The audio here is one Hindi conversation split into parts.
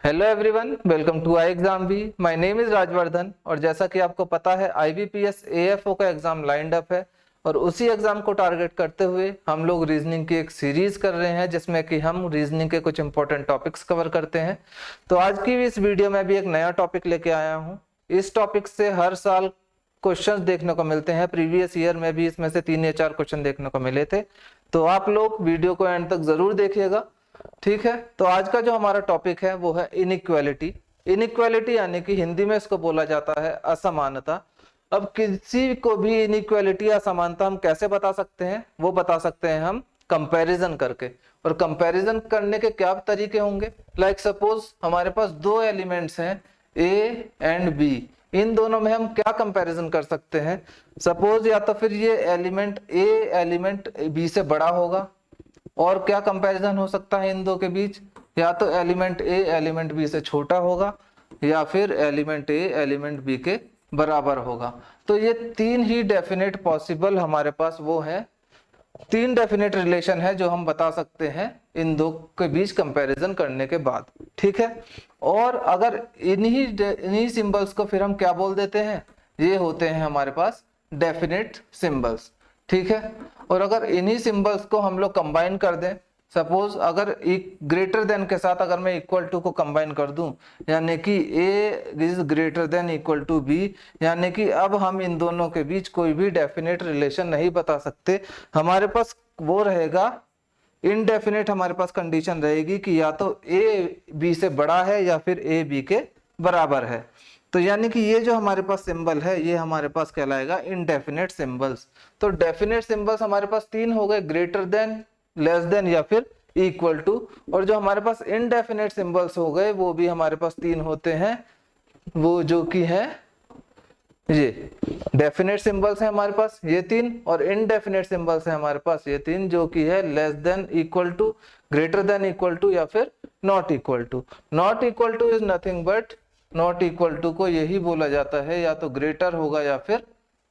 Hello everyone, welcome to I exam भी। माय नेम इज राजवर्धन और जैसा कि आपको पता है आईबीपीएस एएफओ का एग्जाम लाइंड अप है और उसी एग्जाम को टारगेट करते हुए हम लोग रीजनिंग की एक सीरीज कर रहे हैं जिसमें कि हम रीजनिंग के कुछ इंपॉर्टेंट टॉपिक्स कवर करते हैं। तो आज की इस वीडियो में भी एक नया टॉपिक लेके आया हूँ। इस टॉपिक से हर साल क्वेश्चंस देखने को मिलते हैं। प्रीवियस ईयर में भी इसमें से 3 या 4 क्वेश्चन देखने को मिले थे। तो आप लोग वीडियो को एंड तक जरूर देखिएगा, ठीक है। तो आज का जो हमारा टॉपिक है वो है इनइक्वालिटी। इनइक्वालिटी यानी कि हिंदी में इसको बोला जाता है असमानता। अब किसी को भी इनइक्वालिटी असमानता हम कैसे बता सकते हैं? वो बता सकते हैं हम कंपैरिजन करके। और कंपैरिजन करने के क्या तरीके होंगे? लाइक सपोज हमारे पास दो एलिमेंट्स हैं ए एंड बी। इन दोनों में हम क्या कंपैरिजन कर सकते हैं? सपोज या तो फिर ये एलिमेंट ए एलिमेंट बी से बड़ा होगा, और क्या कंपैरिजन हो सकता है इन दो के बीच? या तो एलिमेंट ए एलिमेंट बी से छोटा होगा या फिर एलिमेंट ए एलिमेंट बी के बराबर होगा। तो ये तीन ही डेफिनेट पॉसिबल हमारे पास वो है, तीन डेफिनेट रिलेशन है जो हम बता सकते हैं इन दो के बीच कंपैरिजन करने के बाद, ठीक है। और अगर इन्हीं सिंबल्स को फिर हम क्या बोल देते हैं? ये होते हैं हमारे पास डेफिनेट सिंबल्स, ठीक है। और अगर इन्हीं सिंबल्स को हम लोग कंबाइन कर दें, सपोज अगर ग्रेटर देन के साथ अगर मैं इक्वल टू को कंबाइन कर दूं, यानी कि A is greater than equal to B, यानी कि अब हम इन दोनों के बीच कोई भी डेफिनेट रिलेशन नहीं बता सकते। हमारे पास वो रहेगा इनडेफिनेट, हमारे पास कंडीशन रहेगी कि या तो ए बी से बड़ा है या फिर ए बी के बराबर है। तो यानी कि ये जो हमारे पास सिंबल है ये हमारे पास कहलाएगा इनडेफिनेट सिंबल्स। तो डेफिनेट सिंबल्स हमारे पास तीन हो गए, ग्रेटर देन, लेस देन या फिर इक्वल टू। और जो हमारे पास इनडेफिनेट सिंबल्स हो गए वो भी हमारे पास तीन होते हैं, वो जो कि है ये डेफिनेट सिंबल्स है हमारे पास ये तीन, और इनडेफिनेट सिंबल्स है हमारे पास ये तीन, जो कि है less than equal to, greater than equal to या फिर not equal to. Not equal to is nothing but, not equal to को यही बोला जाता है या तो ग्रेटर होगा या फिर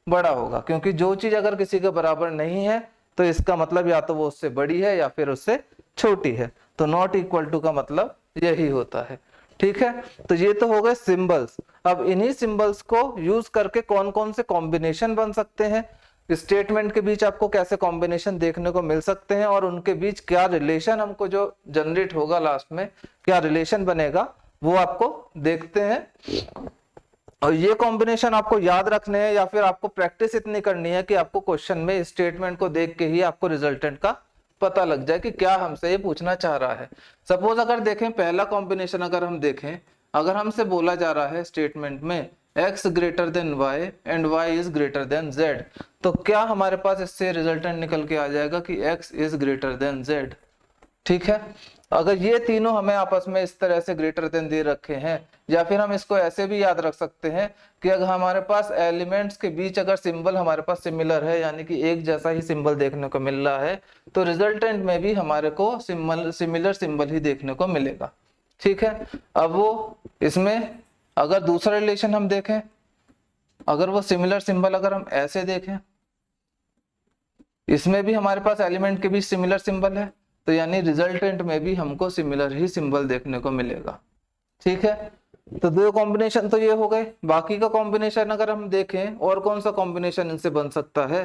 बड़ा होगा, क्योंकि जो चीज अगर किसी के बराबर नहीं है तो इसका मतलब या तो वो उससे बड़ी है या फिर उससे छोटी है। तो नॉट इक्वल टू का मतलब यही होता है, ठीक है। तो ये तो हो गए सिंबल्स। अब इन्हीं सिंबल्स को यूज करके कौन कौन से कॉम्बिनेशन बन सकते हैं, स्टेटमेंट के बीच आपको कैसे कॉम्बिनेशन देखने को मिल सकते हैं, और उनके बीच क्या रिलेशन हमको जो जनरेट होगा लास्ट में, क्या रिलेशन बनेगा, वो आपको देखते हैं। और ये कॉम्बिनेशन आपको याद रखने हैं या फिर आपको प्रैक्टिस इतनी करनी है कि आपको क्वेश्चन में स्टेटमेंट को देख के ही आपको रिजल्टेंट का पता लग जाए कि क्या हमसे ये पूछना चाह रहा है। सपोज अगर देखें पहला कॉम्बिनेशन, अगर हम देखें, अगर हमसे बोला जा रहा है स्टेटमेंट में x greater then y and y is greater then z, तो क्या हमारे पास इससे रिजल्टेंट निकल के आ जाएगा कि x is greater then z, ठीक है। अगर ये तीनों हमें आपस में इस तरह से ग्रेटर देन दे रखे हैं, या फिर हम इसको ऐसे भी याद रख सकते हैं कि अगर हमारे पास एलिमेंट्स के बीच अगर सिंबल हमारे पास सिमिलर है, यानी कि एक जैसा ही सिंबल देखने को मिल रहा है, तो रिजल्टेंट में भी हमारे को सिमिलर सिंबल ही देखने को मिलेगा, ठीक है। अब वो इसमें अगर दूसरा रिलेशन हम देखें, अगर वो सिमिलर सिंबल अगर हम ऐसे देखें, इसमें भी हमारे पास एलिमेंट के बीच सिमिलर सिंबल है, तो यानी रिजल्टेंट में भी हमको सिमिलर ही सिंबल देखने को मिलेगा, ठीक है। तो दो कॉम्बिनेशन तो ये हो गए। बाकी का कॉम्बिनेशन अगर हम देखें और कौन सा कॉम्बिनेशन इनसे बन सकता है,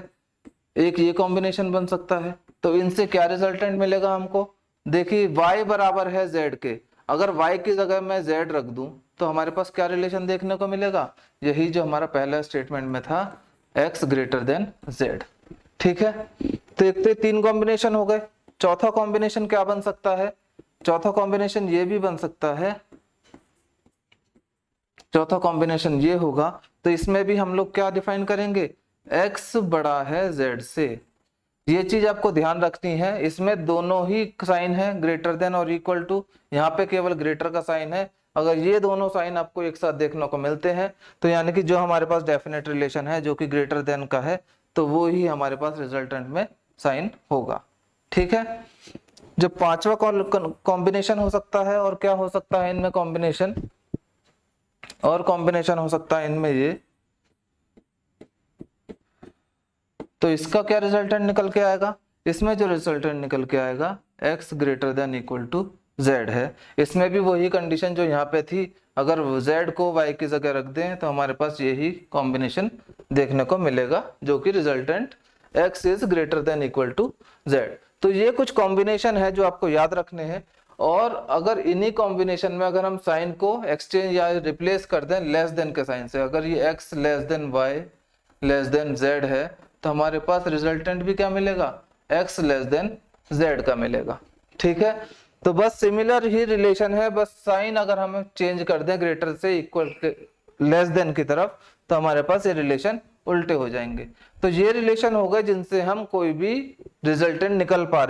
एक ये कॉम्बिनेशन बन सकता है। तो इनसे क्या रिजल्टेंट मिलेगा हमको? देखिए y बराबर है z के, अगर y की जगह मैं z रख दूं तो हमारे पास क्या रिलेशन देखने को मिलेगा? यही जो हमारा पहला स्टेटमेंट में था, x ग्रेटर देन z, ठीक है। तो एक तो तीन कॉम्बिनेशन हो गए। चौथा कॉम्बिनेशन क्या बन सकता है? चौथा कॉम्बिनेशन ये भी बन सकता है, चौथा कॉम्बिनेशन ये होगा। तो इसमें भी हम लोग क्या डिफाइन करेंगे? x बड़ा है z से। ये चीज आपको ध्यान रखनी है, इसमें दोनों ही साइन है, ग्रेटर देन और इक्वल टू। यहाँ पे केवल ग्रेटर का साइन है। अगर ये दोनों साइन आपको एक साथ देखने को मिलते हैं तो यानी कि जो हमारे पास डेफिनेट रिलेशन है जो कि ग्रेटर देन का है, तो वो ही हमारे पास रिजल्टेंट में साइन होगा, ठीक है। जो पांचवा कॉम्बिनेशन हो सकता है, और क्या हो सकता है इनमें कॉम्बिनेशन, और कॉम्बिनेशन हो सकता है इनमें ये, तो इसका क्या रिजल्टेंट निकल के आएगा? इसमें जो रिजल्टेंट निकल के आएगा x greater than equal to z है। इसमें भी वही कंडीशन जो यहाँ पे थी, अगर z को y की जगह रख दें तो हमारे पास यही कॉम्बिनेशन देखने को मिलेगा, जो कि resultant x is greater than equal to z। तो ये कुछ कॉम्बिनेशन है जो आपको याद रखने हैं। और अगर इन्हीं कॉम्बिनेशन में अगर हम साइन को एक्सचेंज या रिप्लेस कर दें लेस देन के साइन से, अगर ये x less than y less than z है, तो हमारे पास रिजल्टेंट भी क्या मिलेगा, x लेस देन z का मिलेगा। ठीक है, तो बस सिमिलर ही रिलेशन है, बस साइन अगर हम चेंज कर दें ग्रेटर से इक्वल लेस देन की तरफ, तो हमारे पास ये रिलेशन उल्टे हो जाएंगे। तो ये रिलेशन हो गए जिनसे हम कोई भी रिजल्टेंट निकाल पा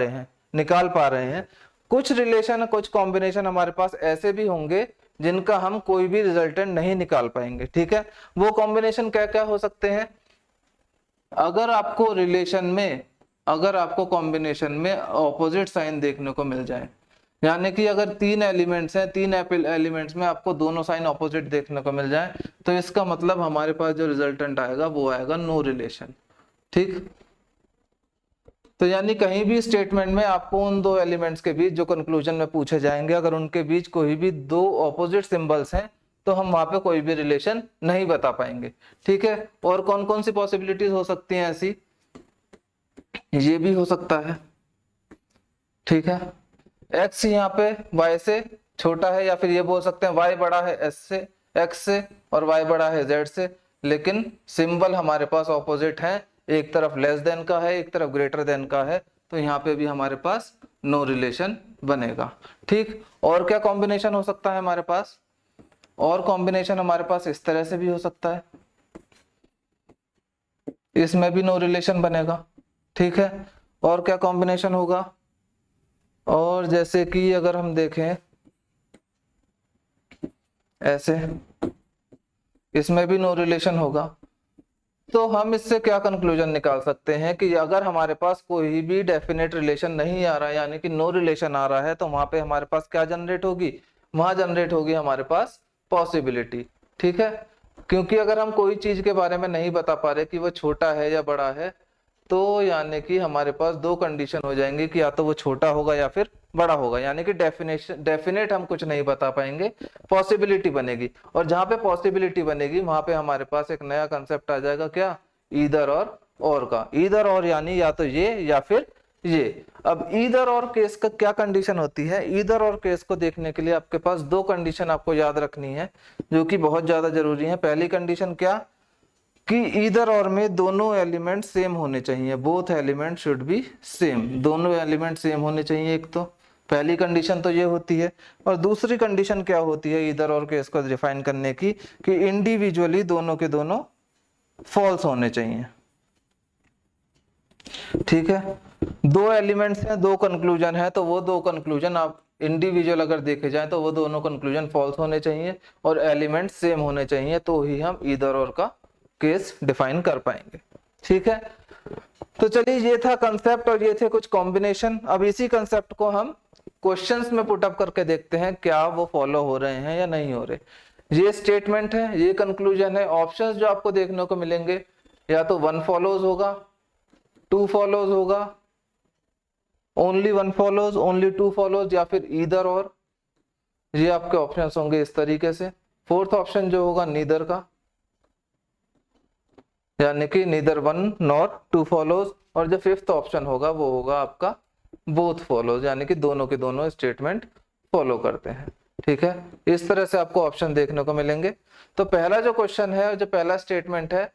रहे हैं। कुछ रिलेशन, कुछ कॉम्बिनेशन हमारे पास ऐसे भी होंगे जिनका हम कोई भी रिजल्टेंट नहीं निकाल पाएंगे। ठीक है, वो कॉम्बिनेशन क्या क्या हो सकते हैं? अगर आपको कॉम्बिनेशन में ऑपोजिट साइन देखने को मिल जाए, यानी कि अगर 3 एलिमेंट्स हैं, 3 एलिमेंट्स में आपको दोनों साइन ऑपोजिट देखने को मिल जाए, तो इसका मतलब हमारे पास जो रिजल्टेंट आएगा वो आएगा नो रिलेशन। ठीक, तो यानी कहीं भी स्टेटमेंट में आपको उन 2 एलिमेंट्स के बीच जो कंक्लूजन में पूछे जाएंगे, अगर उनके बीच कोई भी 2 ऑपोजिट सिंबल्स हैं, तो हम वहां पे कोई भी रिलेशन नहीं बता पाएंगे। ठीक है, और कौन कौन सी पॉसिबिलिटीज हो सकती हैं ऐसी? ये भी हो सकता है। ठीक है, x यहाँ पे y से छोटा है, या फिर ये बोल सकते हैं y बड़ा है x से और y बड़ा है z से, लेकिन सिंबल हमारे पास ऑपोजिट है, एक तरफ लेस देन का है, एक तरफ ग्रेटर देन का है, तो यहाँ पे भी हमारे पास नो रिलेशन बनेगा। ठीक, और क्या कॉम्बिनेशन हो सकता है हमारे पास? और कॉम्बिनेशन हमारे पास इस तरह से भी हो सकता है, इसमें भी नो रिलेशन बनेगा। ठीक है, और क्या कॉम्बिनेशन होगा? और जैसे कि अगर हम देखें ऐसे, इसमें भी नो रिलेशन होगा। तो हम इससे क्या कंक्लूजन निकाल सकते हैं कि अगर हमारे पास कोई भी डेफिनेट रिलेशन नहीं आ रहा है, यानी कि नो रिलेशन आ रहा है, तो वहां पे हमारे पास क्या जनरेट होगी? वहां जनरेट होगी हमारे पास पॉसिबिलिटी। ठीक है, क्योंकि अगर हम कोई चीज के बारे में नहीं बता पा रहे कि वो छोटा है या बड़ा है, तो यानी कि हमारे पास 2 कंडीशन हो जाएंगे कि या तो वो छोटा होगा या फिर बड़ा होगा, यानी कि डेफिनेट हम कुछ नहीं बता पाएंगे, पॉसिबिलिटी बनेगी। और जहां पे पॉसिबिलिटी बनेगी वहां पे हमारे पास एक नया कंसेप्ट आ जाएगा, क्या? ईदर और का। ईदर और यानी या तो ये या फिर ये। अब ईदर और केस का क्या कंडीशन होती है? ईदर और केस को देखने के लिए आपके पास 2 कंडीशन आपको याद रखनी है, जो कि बहुत ज्यादा जरूरी है। पहली कंडीशन क्या कि ईदर और में दोनों एलिमेंट सेम होने चाहिए, both element should be same, दोनों एलिमेंट सेम होने चाहिए। एक तो पहली कंडीशन तो ये होती है। और दूसरी कंडीशन क्या होती है ईदर और केस को डिफाइन करने की, कि इंडिविजुअली दोनों के दोनों फॉल्स होने चाहिए। ठीक है, 2 एलिमेंट्स हैं, 2 कंक्लूजन है, तो वो 2 कंक्लूजन आप इंडिविजुअल अगर देखे जाए तो वो दोनों कंक्लूजन फॉल्स होने चाहिए और एलिमेंट सेम होने चाहिए, तो ही हम ईदर और का केस डिफाइन कर पाएंगे। ठीक है, तो चलिए ये था कंसेप्ट और ये थे कुछ कॉम्बिनेशन। अब इसी कंसेप्ट को हम क्वेश्चंस में पुट अप करके देखते हैं क्या वो फॉलो हो रहे हैं या नहीं हो रहे। ये स्टेटमेंट है, ये कंक्लूजन है। ऑप्शंस जो आपको देखने को मिलेंगे, या तो 1 फॉलोज होगा, 2 फॉलोज होगा, ओनली 1 फॉलोज, ओनली 2 फॉलोज, या फिर ईदर और। ये आपके ऑप्शंस होंगे इस तरीके से। 4th ऑप्शन जो होगा नीदर का, यानी कि नीदर 1 नॉर 2 फॉलोज। और जो 5th ऑप्शन होगा वो होगा आपका बोथ फॉलोज, यानी कि दोनों के दोनों स्टेटमेंट फॉलो करते हैं। ठीक है, इस तरह से आपको ऑप्शन देखने को मिलेंगे। तो पहला जो क्वेश्चन है, जो पहला स्टेटमेंट है,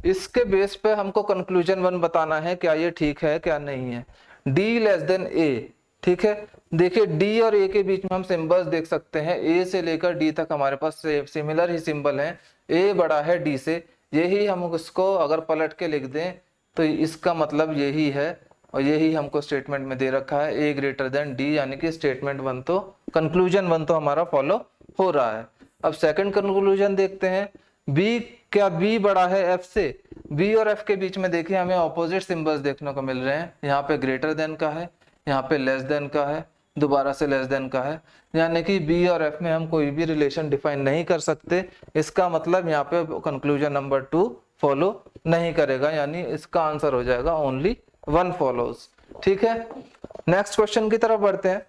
इसके बेस पे हमको कंक्लूजन 1 बताना है क्या ये ठीक है क्या नहीं है। डी लेस देन ए। ठीक है, देखिए डी और ए के बीच में हम सिंबल्स देख सकते हैं, ए से लेकर डी तक हमारे पास सिमिलर ही सिंबल है। ए बड़ा है डी से, यही हम इसको अगर पलट के लिख दें तो इसका मतलब यही है, और यही हमको स्टेटमेंट में दे रखा है, ए ग्रेटर देन डी, यानी कि स्टेटमेंट 1 तो कंक्लूजन 1 तो हमारा फॉलो हो रहा है। अब सेकंड कंक्लूजन देखते हैं, बी, क्या बी बड़ा है एफ से? बी और एफ के बीच में देखिए हमें ऑपोजिट सिंबल्स देखने को मिल रहे हैं। यहाँ पे ग्रेटर देन का है, यहाँ पे लेस देन का है, दोबारा से लेस देन का है, यानी कि बी और एफ में हम कोई भी रिलेशन डिफाइन नहीं कर सकते। इसका मतलब यहाँ पे कंक्लूजन नंबर 2 फॉलो नहीं करेगा, यानी इसका आंसर हो जाएगा ओनली 1 फॉलोज। ठीक है, नेक्स्ट क्वेश्चन की तरफ बढ़ते हैं।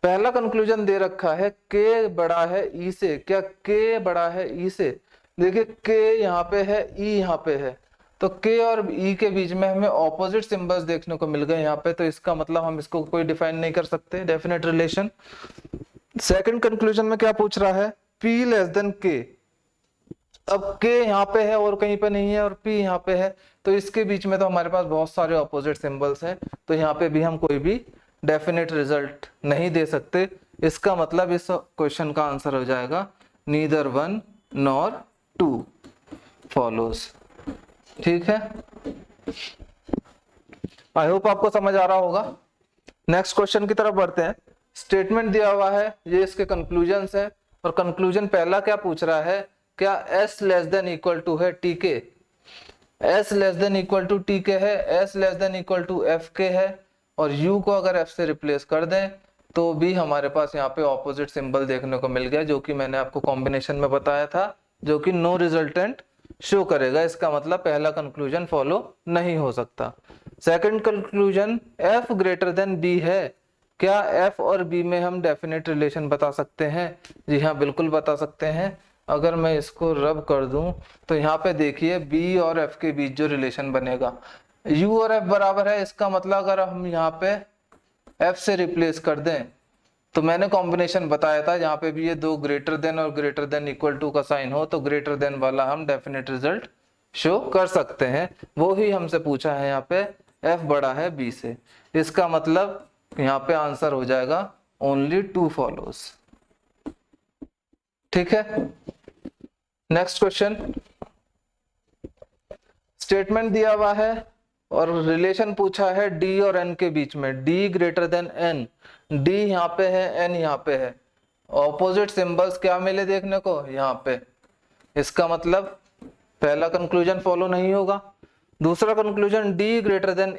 पहला कंक्लूजन दे रखा है के बड़ा है ई से, क्या के बड़ा है ई से? देखिए के यहाँ पे है, ई यहाँ पे है, तो के और ई के बीच में हमें ऑपोजिट सिंबल्स देखने को मिल गए यहाँ पे, तो इसका मतलब हम इसको कोई डिफाइन नहीं कर सकते, डेफिनेट रिलेशन। सेकंड कंक्लूजन में क्या पूछ रहा है? P लेस देन के। अब के यहाँ पे है और कहीं पे नहीं है, और P यहाँ पे है, तो इसके बीच में तो हमारे पास बहुत सारे ऑपोजिट सिंबल्स हैं, तो यहाँ पे भी हम कोई भी डेफिनेट रिजल्ट नहीं दे सकते। इसका मतलब इस क्वेश्चन का आंसर हो जाएगा neither one nor two follows. ठीक है, आई होप आपको समझ आ रहा होगा। नेक्स्ट क्वेश्चन की तरफ बढ़ते हैं। स्टेटमेंट दिया हुआ है, ये इसके कंक्लूजन्स है, और कंक्लूजन पहला क्या पूछ रहा है? क्या s less than equal to है टी के? s less than equal to T के है, s less than equal to F के है, और u को अगर f से रिप्लेस कर दें तो भी हमारे पास यहाँ पे ऑपोजिट सिंबल देखने को मिल गया, जो कि मैंने आपको कॉम्बिनेशन में बताया था, जो कि नो रिजल्टेंट शो करेगा। इसका मतलब पहला कंक्लूजन फॉलो नहीं हो सकता। Second conclusion f greater than b है। क्या f और b में हम डेफिनेट रिलेशन बता सकते हैं? जी हाँ, बिल्कुल बता सकते हैं। अगर मैं इसको रब कर दूं तो यहाँ पे देखिए b और f के बीच जो रिलेशन बनेगा, u और f बराबर है, इसका मतलब अगर हम यहाँ पे f से रिप्लेस कर दें तो मैंने कॉम्बिनेशन बताया था, यहाँ पे भी ये दो ग्रेटर देन और ग्रेटर देन इक्वल टू का साइन हो तो ग्रेटर देन वाला हम डेफिनेट रिजल्ट शो कर सकते हैं। वो ही हमसे पूछा है यहाँ पे f बड़ा है b से, इसका मतलब यहाँ पे आंसर हो जाएगा ओनली टू फॉलोज। ठीक है, नेक्स्ट क्वेश्चन। स्टेटमेंट दिया हुआ है और रिलेशन पूछा है d और n के बीच में, d greater than n, d यहाँ पे है, n यहाँ पे है, ऑपोजिट सिंबल्स क्या मिले देखने को यहाँ पे, इसका मतलब पहला कंक्लूजन फॉलो नहीं होगा। दूसरा conclusion d greater than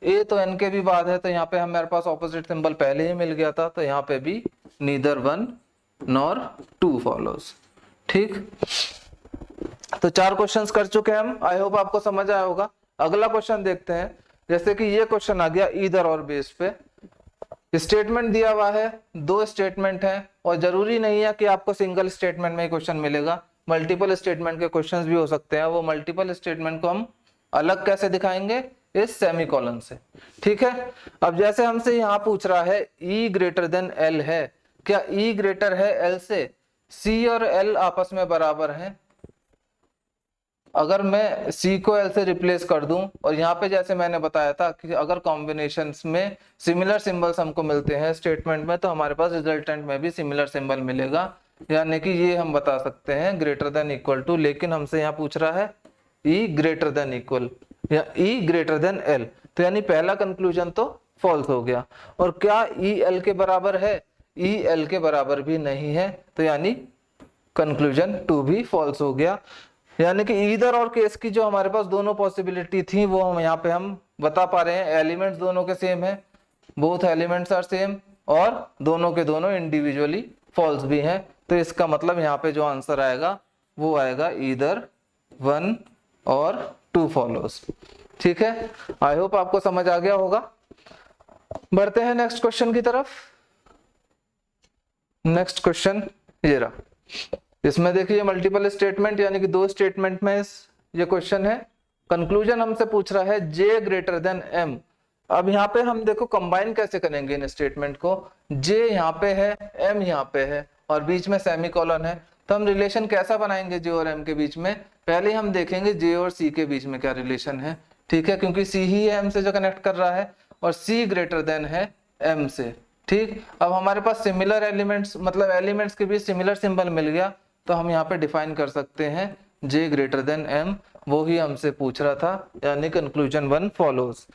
a तो n के भी बाद है, तो यहाँ पे हमारे पास ऑपोजिट सिंबल पहले ही मिल गया था, तो यहाँ पे भी neither one nor two follows. ठीक, तो 4 क्वेश्चंस कर चुके हैं हम, आई होप आपको समझ आया होगा। अगला क्वेश्चन देखते हैं। जैसे कि ये क्वेश्चन आ गया ईदर और बेस पे, स्टेटमेंट दिया हुआ है, 2 स्टेटमेंट है, और जरूरी नहीं है कि आपको सिंगल स्टेटमेंट में ही क्वेश्चन मिलेगा, मल्टीपल स्टेटमेंट के क्वेश्चंस भी हो सकते हैं। वो मल्टीपल स्टेटमेंट को हम अलग कैसे दिखाएंगे? इस सेमीकोलन से। ठीक है, अब जैसे हमसे यहाँ पूछ रहा है E ग्रेटर देन L है, क्या E ग्रेटर है L से? C और L आपस में बराबर हैं, अगर मैं C को L से रिप्लेस कर दूं, और यहाँ पे जैसे मैंने बताया था कि अगर कॉम्बिनेशंस में सिमिलर सिंबल्स हमको मिलते हैं स्टेटमेंट में, तो हमारे पास रिजल्टेंट में भी सिमिलर सिंबल मिलेगा, यानी कि ये हम बता सकते हैं ग्रेटर देन इक्वल टू। लेकिन हमसे यहाँ पूछ रहा है E ग्रेटर देन इक्वल या E ग्रेटर देन L, तो यानी पहला कंक्लूजन तो फॉल्स हो गया। और क्या E L के बराबर है? E L के बराबर भी नहीं है, तो यानी कंक्लूजन 2 भी फॉल्स हो गया। यानी कि ईदर और केस की जो हमारे पास दोनों पॉसिबिलिटी थी वो हम यहाँ पे हम बता पा रहे हैं। एलिमेंट्स दोनों के सेम है, बोथ एलिमेंट्स आर सेम, और दोनों के दोनों इंडिविजुअली फॉल्स भी हैं, तो इसका मतलब यहाँ पे जो आंसर आएगा वो आएगा ईदर 1 और 2 फॉलोज। ठीक है, आई होप आपको समझ आ गया होगा। बढ़ते हैं नेक्स्ट क्वेश्चन की तरफ। नेक्स्ट क्वेश्चन ये रहा, इसमें देखिए मल्टीपल स्टेटमेंट यानी कि 2 स्टेटमेंट में ये क्वेश्चन है। कंक्लूजन हमसे पूछ रहा है J ग्रेटर देन M। अब यहाँ पे हम देखो कंबाइन कैसे करेंगे इन स्टेटमेंट को, J यहाँ पे है, M यहाँ पे है, और बीच में सेमीकोलन है, तो हम रिलेशन कैसा बनाएंगे J और M के बीच में? पहले हम देखेंगे J और C के बीच में क्या रिलेशन है। ठीक है, क्योंकि C ही है M से जो कनेक्ट कर रहा है, और C ग्रेटर देन है M से। ठीक, अब हमारे पास सिमिलर एलिमेंट्स, मतलब एलिमेंट्स के बीच सिमिलर सिंबल मिल गया, तो हम यहाँ पे डिफाइन कर सकते हैं J ग्रेटर देन M, वो ही हमसे पूछ रहा था, यानी कंक्लूजन 1 फॉलोज।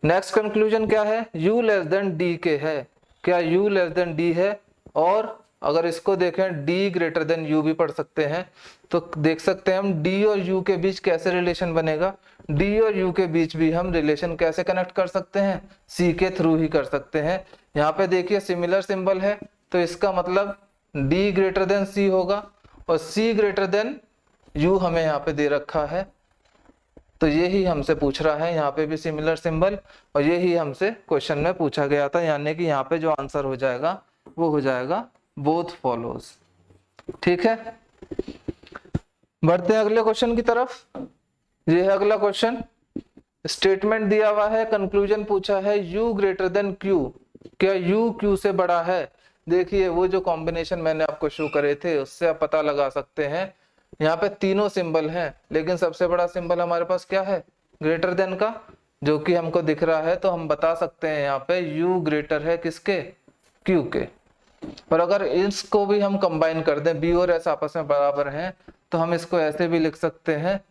नेक्स्ट कंक्लूजन क्या है? U लेस देन D के है, क्या U लेस देन D है? और अगर इसको देखें D ग्रेटर देन U भी पढ़ सकते हैं, तो देख सकते हैं हम D और U के बीच कैसे रिलेशन बनेगा। D और U के बीच भी हम रिलेशन कैसे कनेक्ट कर सकते हैं? C के थ्रू ही कर सकते हैं। यहाँ पे देखिए सिमिलर सिंबल है, तो इसका मतलब D ग्रेटर देन C होगा, और C ग्रेटर देन U हमें यहाँ पे दे रखा है, तो यही हमसे पूछ रहा है, यहाँ पे भी सिमिलर सिंबल, और यही हमसे क्वेश्चन में पूछा गया था, यानी कि यहाँ पे जो आंसर हो जाएगा वो हो जाएगा बोथ फॉलोज। ठीक है, बढ़ते हैं अगले क्वेश्चन की तरफ। ये है अगला क्वेश्चन, स्टेटमेंट दिया हुआ है, कंक्लूजन पूछा है u ग्रेटर देन q, क्या u q से बड़ा है। देखिए वो जो कॉम्बिनेशन मैंने आपको शो करे थे उससे आप पता लगा सकते हैं, यहाँ पे तीनों सिंबल हैं लेकिन सबसे बड़ा सिंबल हमारे पास क्या है, ग्रेटर देन का, जो कि हमको दिख रहा है। तो हम बता सकते हैं यहाँ पे u ग्रेटर है किसके, q के। और अगर इसको भी हम कंबाइन कर दें, b और s आपस में बराबर हैं, तो हम इसको ऐसे भी लिख सकते हैं,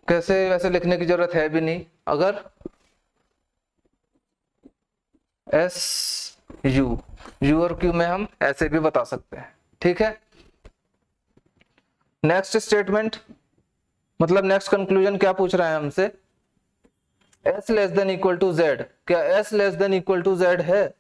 कैसे, वैसे लिखने की जरूरत है भी नहीं, अगर s u और q में हम ऐसे भी बता सकते हैं। ठीक है, नेक्स्ट स्टेटमेंट, मतलब नेक्स्ट कंक्लूजन क्या पूछ रहा है हमसे, s less than equal to z, क्या s less than equal to z है।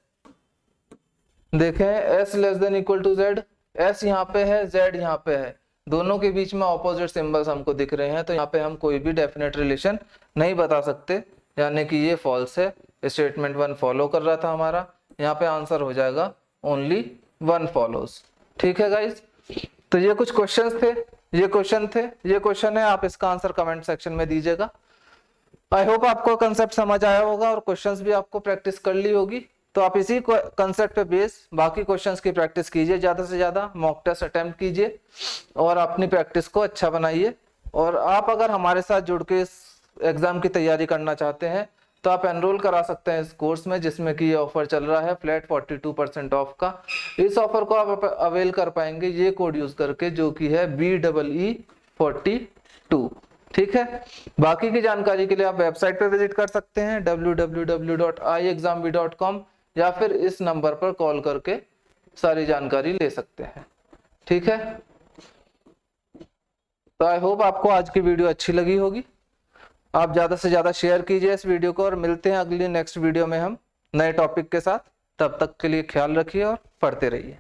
देखें s less than equal to z, s यहाँ पे है, z यहाँ पे है, दोनों के बीच में ऑपोजिट सिंबल्स हमको दिख रहे हैं, तो यहाँ पे हम कोई भी डेफिनेट रिलेशन नहीं बता सकते, यानी कि ये फॉल्स है। स्टेटमेंट 1 फॉलो कर रहा था हमारा, यहाँ पे आंसर हो जाएगा ओनली 1 फॉलोज। ठीक है गाइज, तो ये कुछ क्वेश्चंस थे, ये क्वेश्चन है, आप इसका आंसर कमेंट सेक्शन में दीजिएगा। आई होप आपको कंसेप्ट समझ आया होगा और क्वेश्चंस भी आपको प्रैक्टिस कर ली होगी। तो आप इसी कंसेप्ट पे बेस बाकी क्वेश्चंस की प्रैक्टिस कीजिए, ज्यादा से ज्यादा मॉक टेस्ट अटेम्प्ट कीजिए और अपनी प्रैक्टिस को अच्छा बनाइए। और आप अगर हमारे साथ जुड़ के इस एग्जाम की तैयारी करना चाहते हैं तो आप एनरोल करा सकते हैं इस कोर्स में, जिसमें कि ये ऑफर चल रहा है फ्लैट 42% ऑफ का। इस ऑफर को आप अवेल कर पाएंगे ये कोड यूज करके, जो कि है BEE42। ठीक है, बाकी की जानकारी के लिए आप वेबसाइट पे विजिट कर सकते हैं www.iexamb.com, या फिर इस नंबर पर कॉल करके सारी जानकारी ले सकते हैं। ठीक है, तो आई होप आपको आज की वीडियो अच्छी लगी होगी। आप ज्यादा से ज्यादा शेयर कीजिए इस वीडियो को, और मिलते हैं अगली नेक्स्ट वीडियो में हम नए टॉपिक के साथ। तब तक के लिए ख्याल रखिए और पढ़ते रहिए।